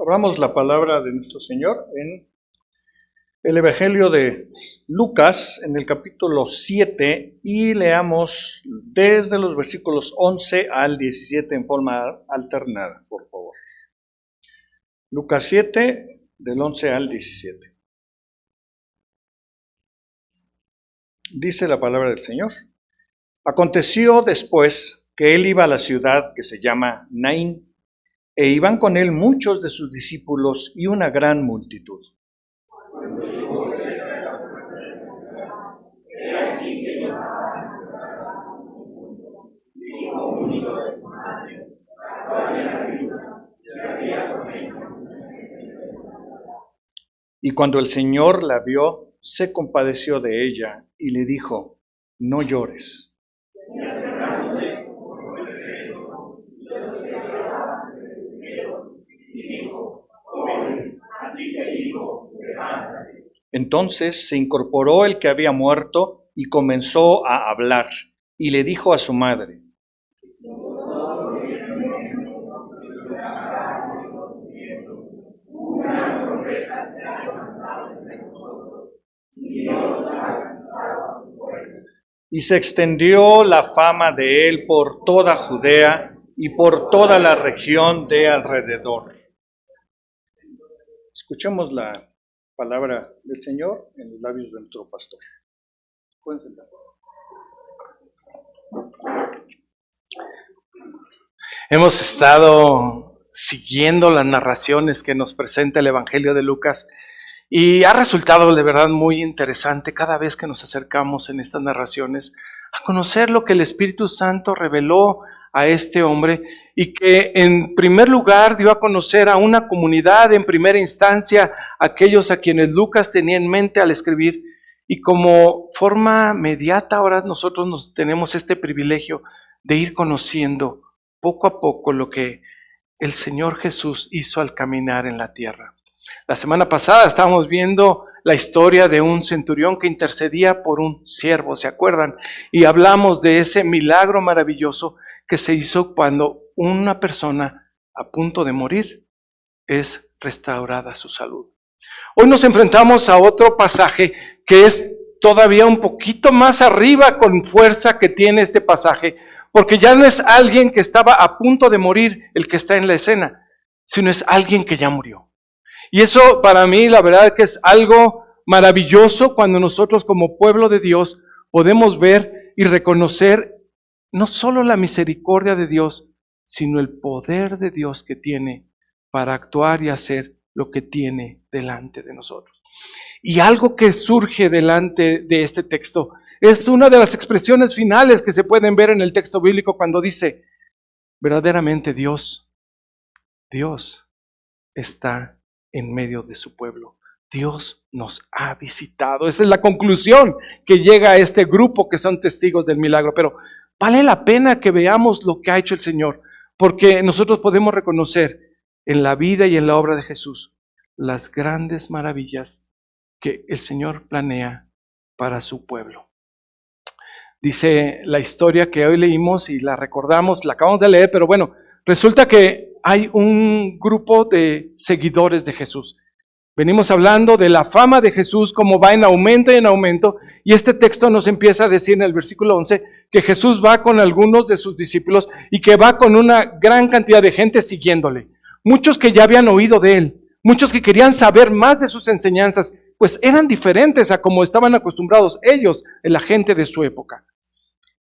Abramos la palabra de nuestro Señor en el Evangelio de Lucas, en el capítulo 7, y leamos desde los versículos 11 al 17 en forma alternada, por favor. Lucas 7, del 11 al 17. Dice la palabra del Señor. Aconteció después que él iba a la ciudad que se llama Naín, e iban con él muchos de sus discípulos y una gran multitud. Y cuando el Señor la vio, se compadeció de ella y le dijo: no llores. Entonces se incorporó el que había muerto y comenzó a hablar, y le dijo a su madre: y se extendió la fama de él por toda Judea y por toda la región de alrededor. Escuchemos la palabra del Señor en los labios de nuestro pastor. Pueden sentar. Hemos estado siguiendo las narraciones que nos presenta el Evangelio de Lucas y ha resultado de verdad muy interesante cada vez que nos acercamos en estas narraciones a conocer lo que el Espíritu Santo reveló a este hombre y que en primer lugar dio a conocer a una comunidad, en primera instancia aquellos a quienes Lucas tenía en mente al escribir, y como forma mediata ahora nosotros tenemos este privilegio de ir conociendo poco a poco lo que el Señor Jesús hizo al caminar en la tierra. La semana pasada estábamos viendo la historia de un centurión que intercedía por un siervo, ¿se acuerdan? Y hablamos de ese milagro maravilloso que se hizo cuando una persona a punto de morir es restaurada su salud. Hoy nos enfrentamos a otro pasaje que es todavía un poquito más arriba con fuerza que tiene este pasaje, porque ya no es alguien que estaba a punto de morir el que está en la escena, sino es alguien que ya murió. Y eso para mí la verdad que es algo maravilloso cuando nosotros como pueblo de Dios podemos ver y reconocer no solo la misericordia de Dios, sino el poder de Dios que tiene para actuar y hacer lo que tiene delante de nosotros. Y algo que surge delante de este texto es una de las expresiones finales que se pueden ver en el texto bíblico cuando dice: verdaderamente Dios está en medio de su pueblo. Dios nos ha visitado. Esa es la conclusión que llega a este grupo que son testigos del milagro. Pero vale la pena que veamos lo que ha hecho el Señor, porque nosotros podemos reconocer en la vida y en la obra de Jesús las grandes maravillas que el Señor planea para su pueblo. Dice la historia que hoy leímos y la recordamos, la acabamos de leer, pero bueno, resulta que hay un grupo de seguidores de Jesús. Venimos hablando de la fama de Jesús, cómo va en aumento y en aumento, y este texto nos empieza a decir en el versículo 11 que Jesús va con algunos de sus discípulos y que va con una gran cantidad de gente siguiéndole. Muchos que ya habían oído de él, muchos que querían saber más de sus enseñanzas, pues eran diferentes a como estaban acostumbrados ellos, la gente de su época.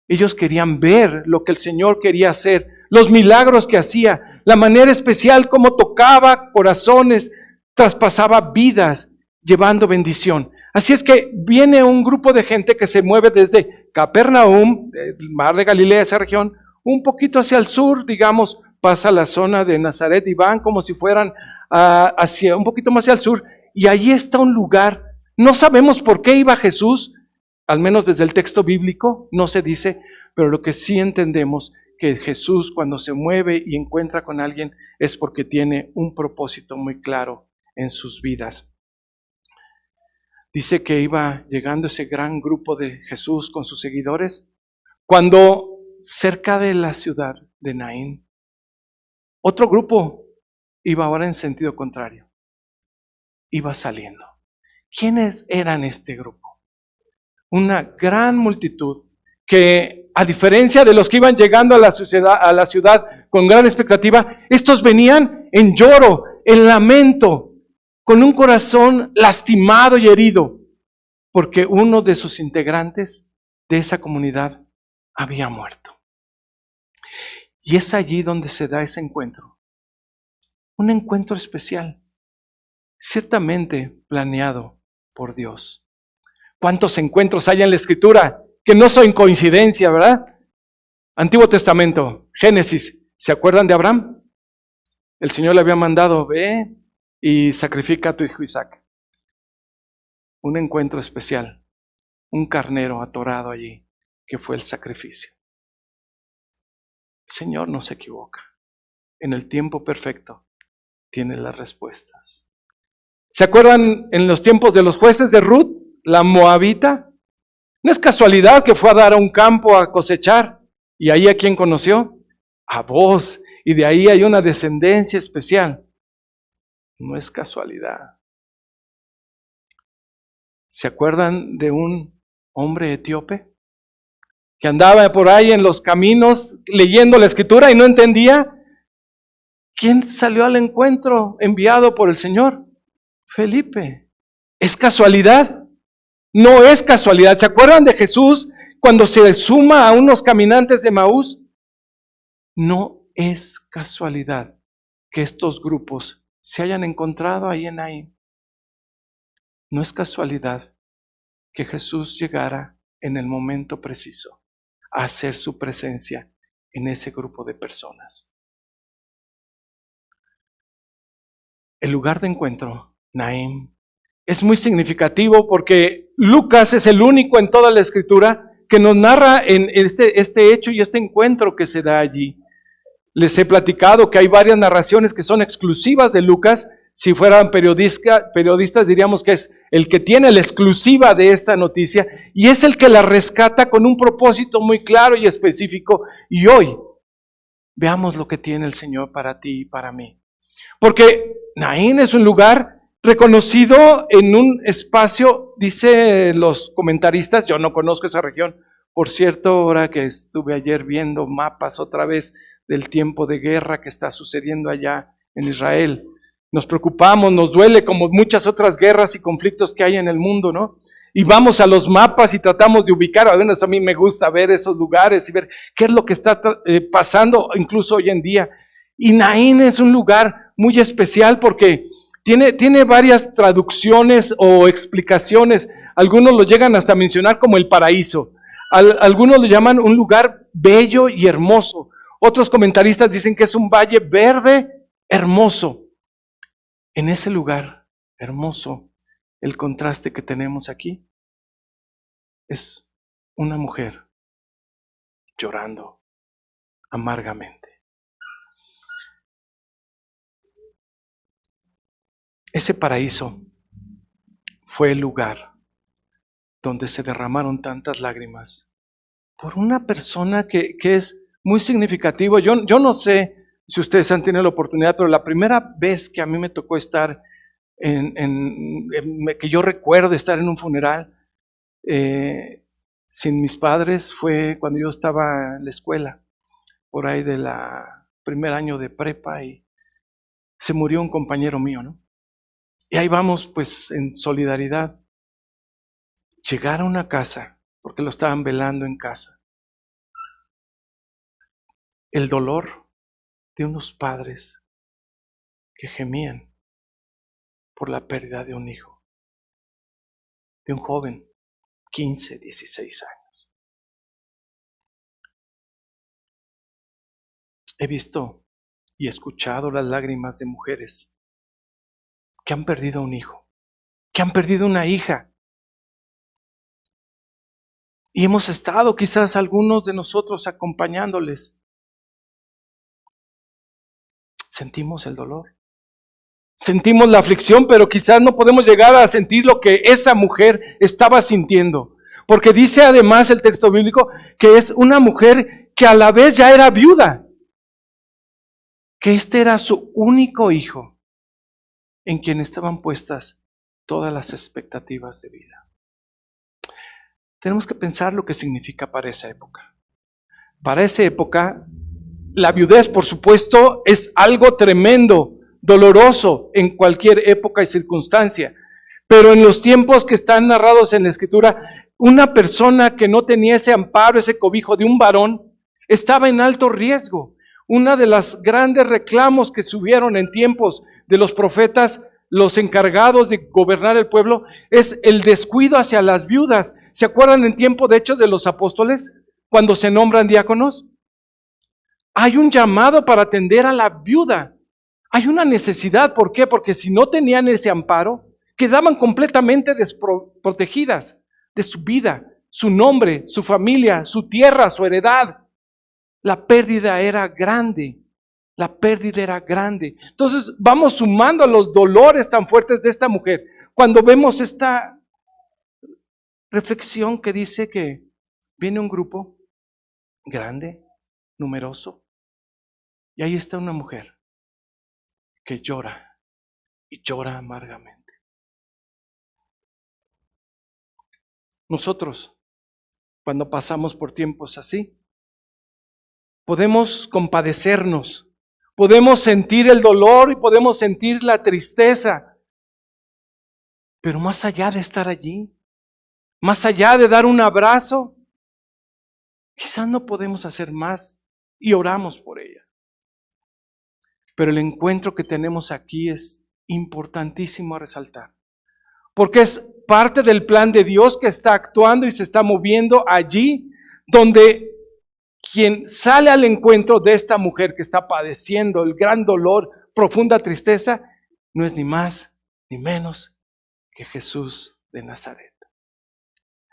Ellos querían ver lo que el Señor quería hacer, los milagros que hacía, la manera especial como tocaba corazones, traspasaba vidas, llevando bendición. Así es que viene un grupo de gente que se mueve desde Capernaum, el mar de Galilea, esa región, un poquito hacia el sur, digamos, pasa la zona de Nazaret y van como si fueran hacia un poquito más hacia el sur, y ahí está un lugar. No sabemos por qué iba Jesús, al menos desde el texto bíblico no se dice, pero lo que sí entendemos que Jesús cuando se mueve y encuentra con alguien es porque tiene un propósito muy claro en sus vidas. Dice que iba llegando ese gran grupo de Jesús con sus seguidores cuando cerca de la ciudad de Naín, otro grupo iba ahora en sentido contrario. Iba saliendo. ¿Quiénes eran este grupo? Una gran multitud que, a diferencia de los que iban llegando a la ciudad con gran expectativa, estos venían en lloro, en lamento, con un corazón lastimado y herido, porque uno de sus integrantes de esa comunidad había muerto. Y es allí donde se da ese encuentro. Un encuentro especial, ciertamente planeado por Dios. ¿Cuántos encuentros hay en la Escritura que no son coincidencia, verdad? Antiguo Testamento, Génesis, ¿se acuerdan de Abraham? El Señor le había mandado, ve y sacrifica a tu hijo Isaac. Un encuentro especial, un carnero atorado allí, que fue el sacrificio. El Señor no se equivoca. En el tiempo perfecto tiene las respuestas. ¿Se acuerdan en los tiempos de los jueces de Ruth, la moabita? No es casualidad que fue a dar a un campo a cosechar. ¿Y ahí a quién conoció? A Booz. Y de ahí hay una descendencia especial. No es casualidad. ¿Se acuerdan de un hombre etíope que andaba por ahí en los caminos leyendo la Escritura y no entendía? ¿Quién salió al encuentro enviado por el Señor? Felipe. ¿Es casualidad? No es casualidad. ¿Se acuerdan de Jesús cuando se suma a unos caminantes de Emaús? No es casualidad que estos grupos se hayan encontrado ahí en Naín. No es casualidad que Jesús llegara en el momento preciso a hacer su presencia en ese grupo de personas. El lugar de encuentro, Naín, es muy significativo porque Lucas es el único en toda la Escritura que nos narra en este hecho y este encuentro que se da allí. Les he platicado que hay varias narraciones que son exclusivas de Lucas. Si fueran periodistas diríamos que es el que tiene la exclusiva de esta noticia y es el que la rescata con un propósito muy claro y específico. Y hoy veamos lo que tiene el Señor para ti y para mí. Porque Naín es un lugar reconocido en un espacio, dice los comentaristas, yo no conozco esa región. Por cierto, ahora que estuve ayer viendo mapas otra vez del tiempo de guerra que está sucediendo allá en Israel, nos preocupamos, nos duele como muchas otras guerras y conflictos que hay en el mundo, ¿no? Y vamos a los mapas y tratamos de ubicar, al menos a mí me gusta ver esos lugares y ver qué es lo que está pasando incluso hoy en día. Y Naín es un lugar muy especial porque tiene varias traducciones o explicaciones. Algunos lo llegan hasta a mencionar como el paraíso. Algunos lo llaman un lugar bello y hermoso. Otros comentaristas dicen que es un valle verde hermoso. En ese lugar hermoso, el contraste que tenemos aquí es una mujer llorando amargamente. Ese paraíso fue el lugar donde se derramaron tantas lágrimas por una persona que es muy significativo. Yo no sé si ustedes han tenido la oportunidad, pero la primera vez que a mí me tocó estar que yo recuerdo estar en un funeral sin mis padres fue cuando yo estaba en la escuela, por ahí de la primer año de prepa, y se murió un compañero mío, ¿no? Y ahí vamos pues en solidaridad. Llegar a una casa, porque lo estaban velando en casa. El dolor de unos padres que gemían por la pérdida de un hijo, de un joven, 15, 16 años. He visto y escuchado las lágrimas de mujeres que han perdido un hijo, que han perdido una hija. Y hemos estado quizás algunos de nosotros acompañándoles. Sentimos el dolor. Sentimos la aflicción, pero quizás no podemos llegar a sentir lo que esa mujer estaba sintiendo. Porque dice además el texto bíblico que es una mujer que a la vez ya era viuda. que este era su único hijo en quien estaban puestas todas las expectativas de vida. Tenemos que pensar lo que significa para esa época. Para esa época, la viudez, por supuesto, es algo tremendo, doloroso en cualquier época y circunstancia. Pero en los tiempos que están narrados en la Escritura, una persona que no tenía ese amparo, ese cobijo de un varón, estaba en alto riesgo. Una de las grandes reclamos que subieron en tiempos de los profetas, los encargados de gobernar el pueblo, es el descuido hacia las viudas. ¿Se acuerdan en tiempo, de hecho, de los apóstoles, cuando se nombran diáconos? Hay un llamado para atender a la viuda. Hay una necesidad. ¿Por qué? Porque si no tenían ese amparo, quedaban completamente desprotegidas de su vida, su nombre, su familia, su tierra, su heredad. La pérdida era grande. La pérdida era grande. Entonces vamos sumando a los dolores tan fuertes de esta mujer. Cuando vemos esta reflexión que dice que viene un grupo grande, numeroso, y ahí está una mujer que llora y llora amargamente. Nosotros, cuando pasamos por tiempos así, podemos compadecernos, podemos sentir el dolor y podemos sentir la tristeza, pero más allá de estar allí, más allá de dar un abrazo, quizás no podemos hacer más y oramos por ella. Pero el encuentro que tenemos aquí es importantísimo a resaltar, porque es parte del plan de Dios que está actuando y se está moviendo allí, donde quien sale al encuentro de esta mujer que está padeciendo el gran dolor, profunda tristeza, no es ni más ni menos que Jesús de Nazaret.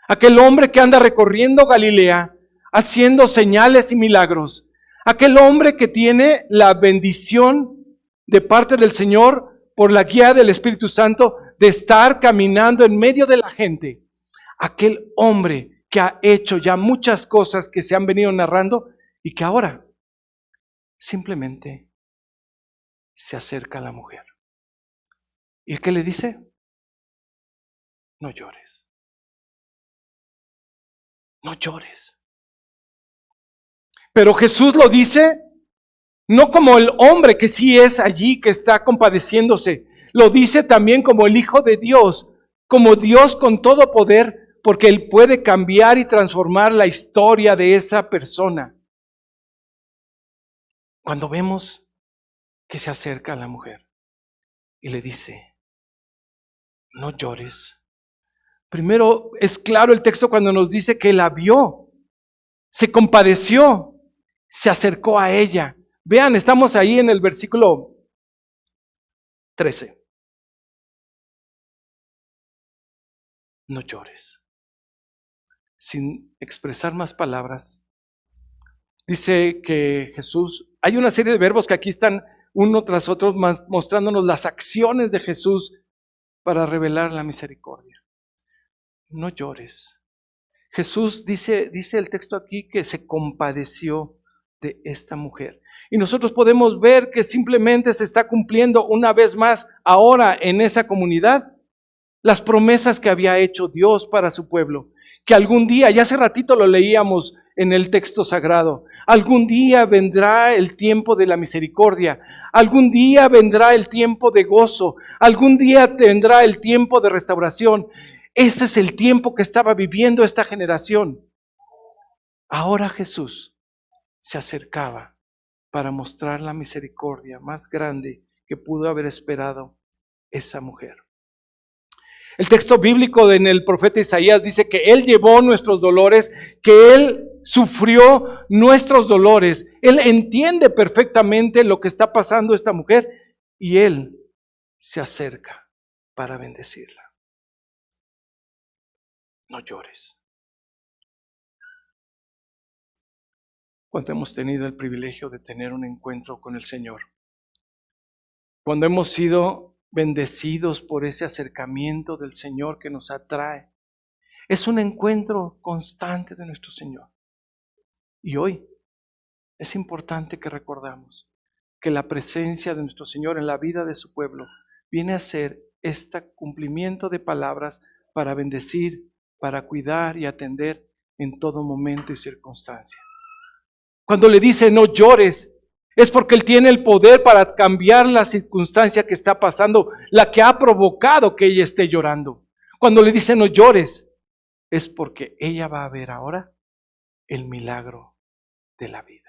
Aquel hombre que anda recorriendo Galilea, haciendo señales y milagros. Aquel hombre que tiene la bendición de parte del Señor por la guía del Espíritu Santo de estar caminando en medio de la gente. Aquel hombre que ha hecho ya muchas cosas que se han venido narrando y que ahora simplemente se acerca a la mujer. ¿Y qué le dice? No llores. No llores. Pero Jesús lo dice no como el hombre que sí es allí, que está compadeciéndose. Lo dice también como el Hijo de Dios, como Dios con todo poder, porque Él puede cambiar y transformar la historia de esa persona. Cuando vemos que se acerca a la mujer y le dice, no llores. Primero es claro el texto cuando nos dice que la vio, se compadeció, se acercó a ella. Vean, estamos ahí en el versículo 13. No llores. Sin expresar más palabras, dice que Jesús, hay una serie de verbos que aquí están uno tras otro mostrándonos las acciones de Jesús para revelar la misericordia. No llores. Jesús dice el texto aquí que se compadeció de esta mujer. Y nosotros podemos ver que simplemente se está cumpliendo una vez más ahora en esa comunidad las promesas que había hecho Dios para su pueblo. Que algún día, ya hace ratito lo leíamos en el texto sagrado, algún día vendrá el tiempo de la misericordia, algún día vendrá el tiempo de gozo, algún día tendrá el tiempo de restauración. Ese es el tiempo que estaba viviendo esta generación. Ahora Jesús se acercaba para mostrar la misericordia más grande que pudo haber esperado esa mujer. El texto bíblico en el profeta Isaías dice que Él llevó nuestros dolores, que Él sufrió nuestros dolores. Él entiende perfectamente lo que está pasando esta mujer y Él se acerca para bendecirla. No llores. Cuando hemos tenido el privilegio de tener un encuentro con el Señor, cuando hemos sido bendecidos por ese acercamiento del Señor que nos atrae, es un encuentro constante de nuestro Señor. Y hoy es importante que recordamos que la presencia de nuestro Señor en la vida de su pueblo viene a ser este cumplimiento de palabras para bendecir, para cuidar y atender en todo momento y circunstancia. Cuando le dice no llores, es porque Él tiene el poder para cambiar la circunstancia que está pasando, la que ha provocado que ella esté llorando. Cuando le dice no llores, es porque ella va a ver ahora el milagro de la vida.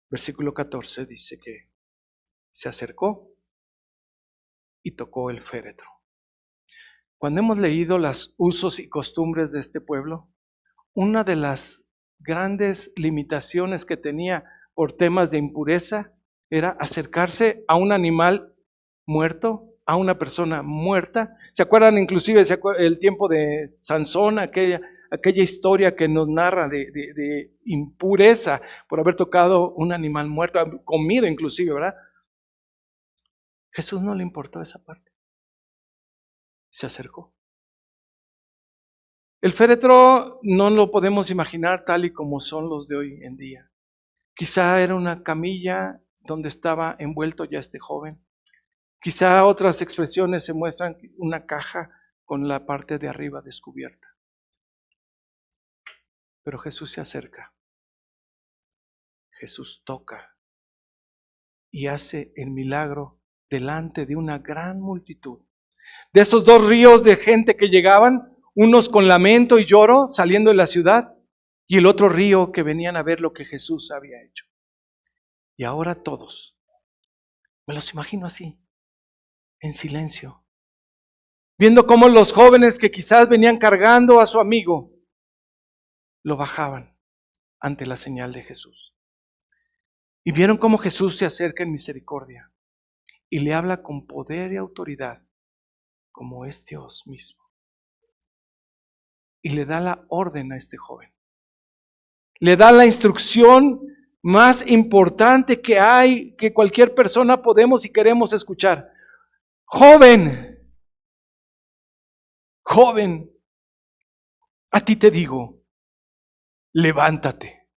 Versículo 14 dice que se acercó y tocó el féretro. Cuando hemos leído los usos y costumbres de este pueblo, una de las grandes limitaciones que tenía por temas de impureza era acercarse a un animal muerto, a una persona muerta. ¿Se acuerdan inclusive el tiempo de Sansón, aquella historia que nos narra de impureza por haber tocado un animal muerto, comido inclusive, ¿verdad? Jesús no le importó esa parte. Se acercó. El féretro no lo podemos imaginar tal y como son los de hoy en día. Quizá era una camilla donde estaba envuelto ya este joven. Quizá otras expresiones se muestran una caja con la parte de arriba descubierta. Pero Jesús se acerca. Jesús toca y hace el milagro delante de una gran multitud. De esos dos ríos de gente que llegaban, unos con lamento y lloro saliendo de la ciudad, y el otro río que venían a ver lo que Jesús había hecho. Y ahora todos, me los imagino así, en silencio, viendo cómo los jóvenes que quizás venían cargando a su amigo, lo bajaban ante la señal de Jesús. Y vieron cómo Jesús se acerca en misericordia y le habla con poder y autoridad, como es Dios mismo. Y le da la orden a este joven. Le da la instrucción más importante que hay, que cualquier persona podemos y queremos escuchar. Joven, joven, a ti te digo, levántate.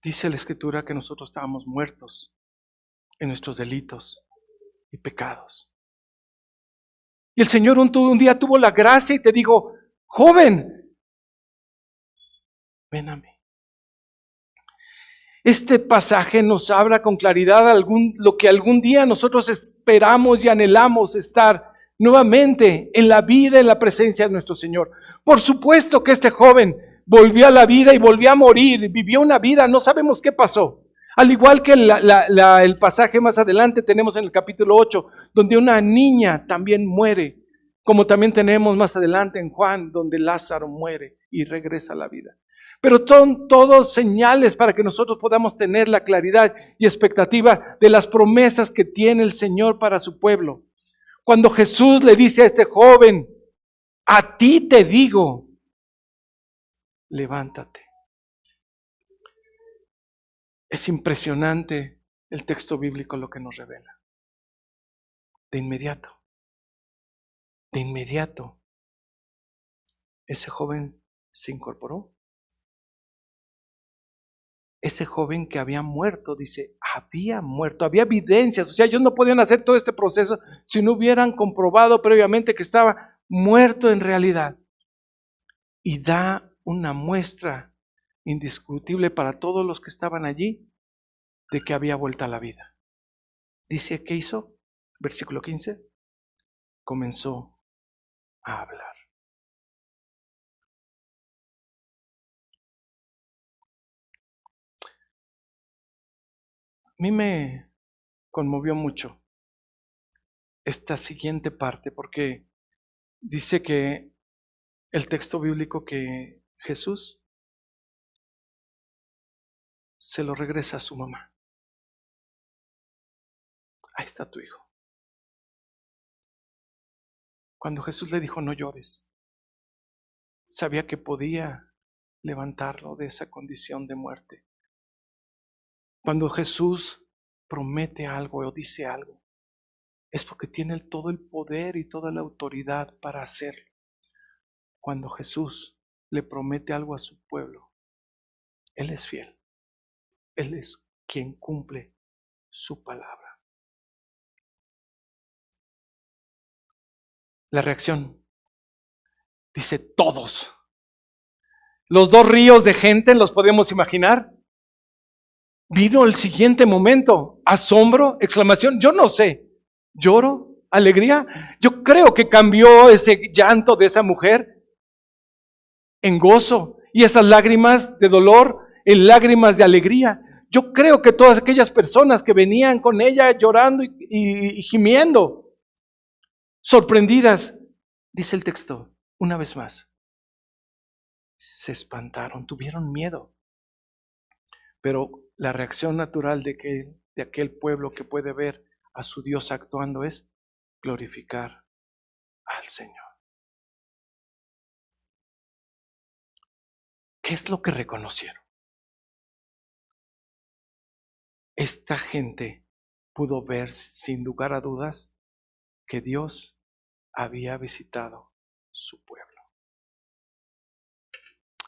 Dice la Escritura que nosotros estábamos muertos en nuestros delitos y pecados. Y el Señor un día tuvo la gracia y te dijo, joven, ven a mí. Este pasaje nos habla con claridad lo que algún día nosotros esperamos y anhelamos estar nuevamente en la vida, en la presencia de nuestro Señor. Por supuesto que este joven volvió a la vida y volvió a morir, vivió una vida, no sabemos qué pasó. Al igual que el pasaje más adelante tenemos en el capítulo 8, donde una niña también muere, como también tenemos más adelante en Juan, donde Lázaro muere y regresa a la vida. Pero son todos señales para que nosotros podamos tener la claridad y expectativa de las promesas que tiene el Señor para su pueblo. Cuando Jesús le dice a este joven, a ti te digo, levántate. Es impresionante el texto bíblico lo que nos revela. De inmediato, ese joven se incorporó. Ese joven que había muerto, dice, había muerto, había evidencias, o sea, ellos no podían hacer todo este proceso si no hubieran comprobado previamente que estaba muerto en realidad. Y da una muestra indiscutible para todos los que estaban allí de que había vuelto a la vida. Dice, ¿qué hizo? Versículo 15, comenzó a hablar. A mí me conmovió mucho esta siguiente parte porque dice que el texto bíblico que Jesús se lo regresa a su mamá. Ahí está tu hijo. Cuando Jesús le dijo no llores, sabía que podía levantarlo de esa condición de muerte. Cuando Jesús promete algo o dice algo, es porque tiene todo el poder y toda la autoridad para hacerlo. cuando Jesús le promete algo a su pueblo, Él es fiel. Él es quien cumple su palabra. La reacción dice todos. Los 2 ríos de gente, ¿los podemos imaginar? Vino el siguiente momento, asombro, exclamación, yo no sé, lloro, alegría. Yo creo que cambió ese llanto de esa mujer en gozo y esas lágrimas de dolor en lágrimas de alegría. Yo creo que todas aquellas personas que venían con ella llorando y gimiendo, sorprendidas, dice el texto, una vez más, se espantaron, tuvieron miedo. Pero la reacción natural de aquel pueblo que puede ver a su Dios actuando es glorificar al Señor. ¿Qué es lo que reconocieron? Esta gente pudo ver sin lugar a dudas que Dios había visitado su pueblo.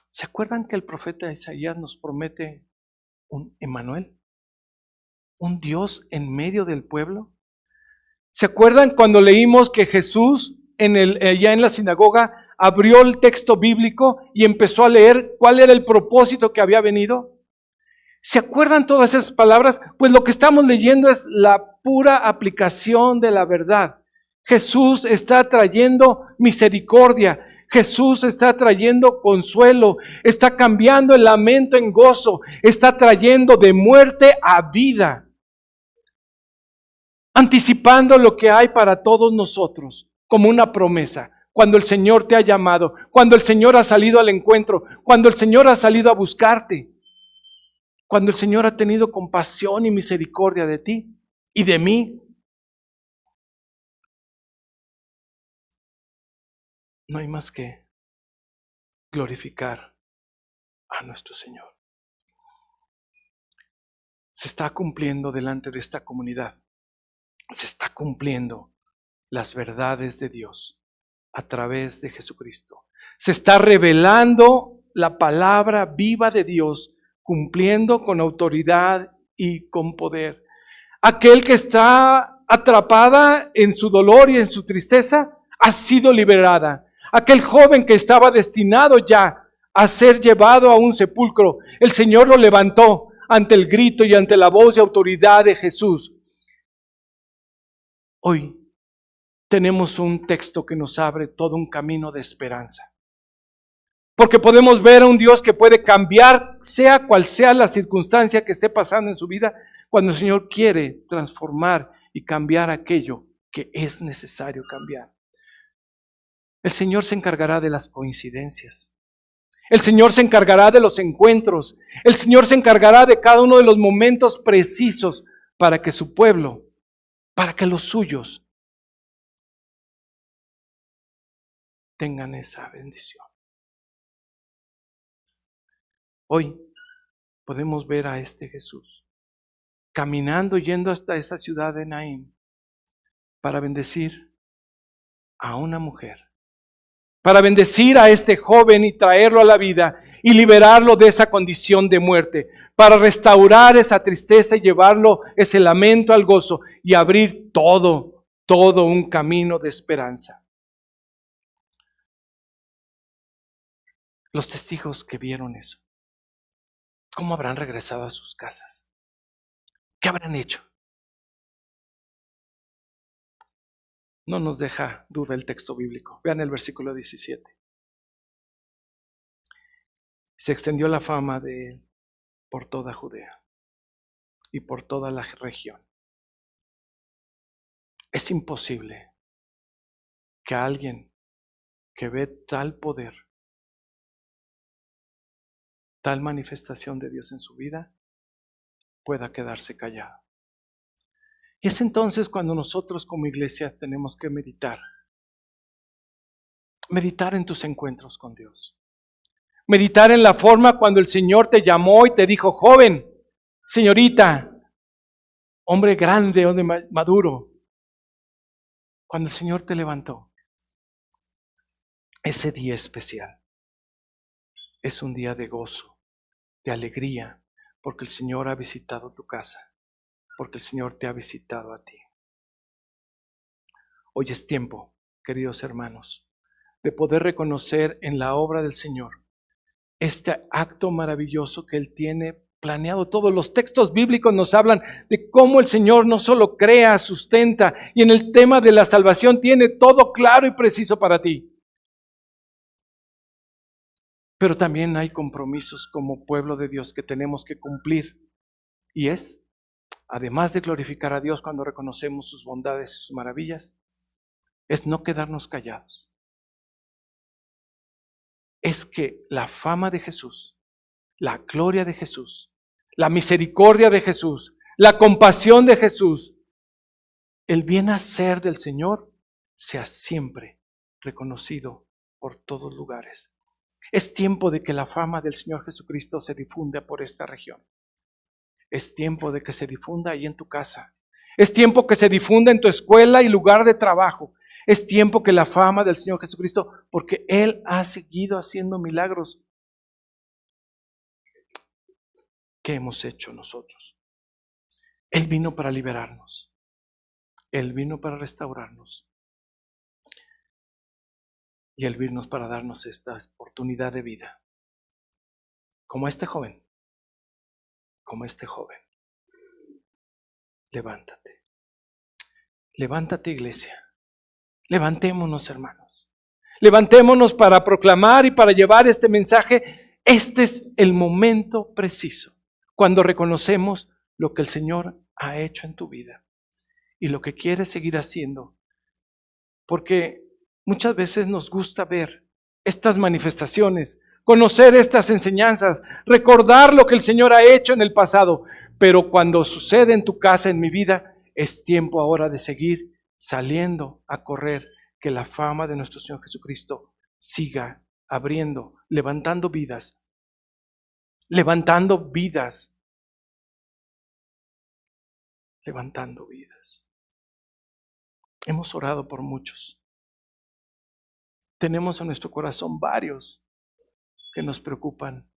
¿Se acuerdan que el profeta Isaías nos promete un Emmanuel? ¿Un Dios en medio del pueblo? ¿Se acuerdan cuando leímos que Jesús allá en la sinagoga abrió el texto bíblico y empezó a leer cuál era el propósito que había venido? ¿Se acuerdan todas esas palabras? Pues lo que estamos leyendo es la pura aplicación de la verdad. Jesús está trayendo misericordia. Jesús está trayendo consuelo. Está cambiando el lamento en gozo. Está trayendo de muerte a vida. Anticipando lo que hay para todos nosotros como una promesa. Cuando el Señor te ha llamado, cuando el Señor ha salido al encuentro, cuando el Señor ha salido a buscarte. Cuando el Señor ha tenido compasión y misericordia de ti y de mí. No hay más que glorificar a nuestro Señor. Se está cumpliendo delante de esta comunidad. Se está cumpliendo las verdades de Dios a través de Jesucristo. Se está revelando la palabra viva de Dios, cumpliendo con autoridad y con poder. Aquel que está atrapada en su dolor y en su tristeza ha sido liberada. Aquel joven que estaba destinado ya a ser llevado a un sepulcro, el Señor lo levantó ante el grito y ante la voz de autoridad de Jesús. Hoy tenemos un texto que nos abre todo un camino de esperanza. Porque podemos ver a un Dios que puede cambiar, sea cual sea la circunstancia que esté pasando en su vida, cuando el Señor quiere transformar y cambiar aquello que es necesario cambiar. El Señor se encargará de las coincidencias. El Señor se encargará de los encuentros. El Señor se encargará de cada uno de los momentos precisos para que su pueblo, para que los suyos tengan esa bendición. Hoy podemos ver a este Jesús caminando, yendo hasta esa ciudad de Naín para bendecir a una mujer, para bendecir a este joven y traerlo a la vida y liberarlo de esa condición de muerte, para restaurar esa tristeza y llevarlo ese lamento al gozo y abrir todo un camino de esperanza. Los testigos que vieron eso, ¿cómo habrán regresado a sus casas? ¿Qué habrán hecho? No nos deja duda el texto bíblico. Vean el versículo 17. Se extendió la fama de él por toda Judea y por toda la región. Es imposible que alguien que ve tal poder, tal manifestación de Dios en su vida, pueda quedarse callado. Y es entonces cuando nosotros como iglesia tenemos que meditar en tus encuentros con Dios. Meditar en la forma cuando el Señor te llamó y te dijo, joven, señorita, hombre grande, hombre maduro. Cuando el Señor te levantó. ese día especial es un día de gozo, de alegría, porque el Señor ha visitado tu casa, porque el Señor te ha visitado a ti. Hoy es tiempo, queridos hermanos, de poder reconocer en la obra del Señor este acto maravilloso que Él tiene planeado. Todos los textos bíblicos nos hablan de cómo el Señor no solo crea, sustenta, y en el tema de la salvación tiene todo claro y preciso para ti. Pero también hay compromisos como pueblo de Dios que tenemos que cumplir. Y es, además de glorificar a Dios cuando reconocemos sus bondades y sus maravillas, es no quedarnos callados. Es que la fama de Jesús, la gloria de Jesús, la misericordia de Jesús, la compasión de Jesús, el bien hacer del Señor sea siempre reconocido por todos lugares. Es tiempo de que la fama del Señor Jesucristo se difunda por esta región. Es tiempo de que se difunda ahí en tu casa. Es tiempo que se difunda en tu escuela y lugar de trabajo. Es tiempo que la fama del Señor Jesucristo, porque Él ha seguido haciendo milagros. ¿Qué hemos hecho nosotros? Él vino para liberarnos. Él vino para restaurarnos. Y Él vino para darnos esta oportunidad de vida. Como este joven. Como este joven. Levántate. Levántate, iglesia. Levantémonos, hermanos. Levantémonos para proclamar y para llevar este mensaje. Este es el momento preciso, cuando reconocemos lo que el Señor ha hecho en tu vida y lo que quiere seguir haciendo. Porque muchas veces nos gusta ver estas manifestaciones, conocer estas enseñanzas, recordar lo que el Señor ha hecho en el pasado. Pero cuando sucede en tu casa, en mi vida, es tiempo ahora de seguir saliendo a correr, que la fama de nuestro Señor Jesucristo siga abriendo, levantando vidas, levantando vidas, levantando vidas. Hemos orado por muchos. Tenemos en nuestro corazón varios que nos preocupan.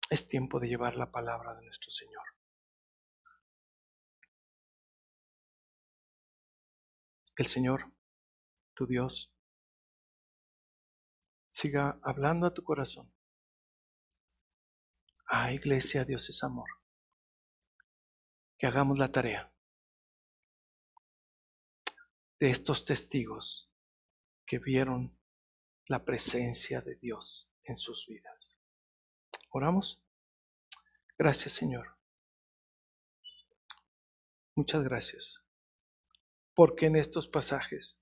Es tiempo de llevar la palabra de nuestro Señor. Que el Señor, tu Dios, siga hablando a tu corazón. Iglesia, Dios es amor. Que hagamos la tarea de estos testigos que vieron la presencia de Dios en sus vidas. ¿Oramos? Gracias, Señor. Muchas gracias. Porque en estos pasajes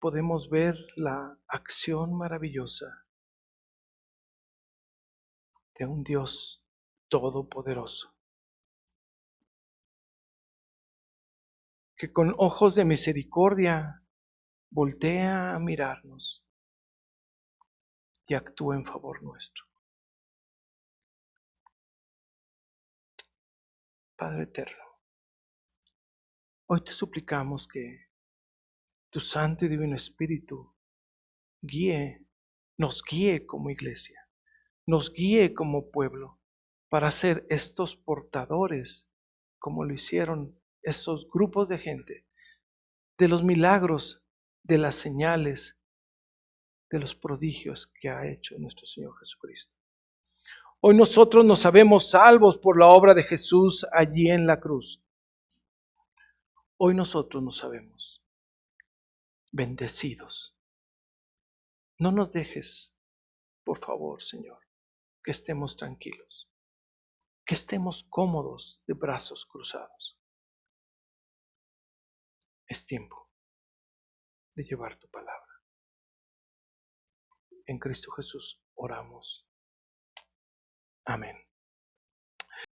podemos ver la acción maravillosa de un Dios todopoderoso, que con ojos de misericordia voltea a mirarnos y actúa en favor nuestro. Padre eterno, hoy te suplicamos que tu Santo y Divino Espíritu nos guíe como iglesia, nos guíe como pueblo para ser estos portadores, como lo hicieron estos grupos de gente, de los milagros, de las señales, de los prodigios que ha hecho nuestro Señor Jesucristo. Hoy nosotros nos sabemos salvos por la obra de Jesús allí en la cruz. Hoy nosotros nos sabemos bendecidos. No nos dejes, por favor, Señor, que estemos tranquilos, que estemos cómodos de brazos cruzados. Es tiempo de llevar tu palabra. En Cristo Jesús oramos. Amén.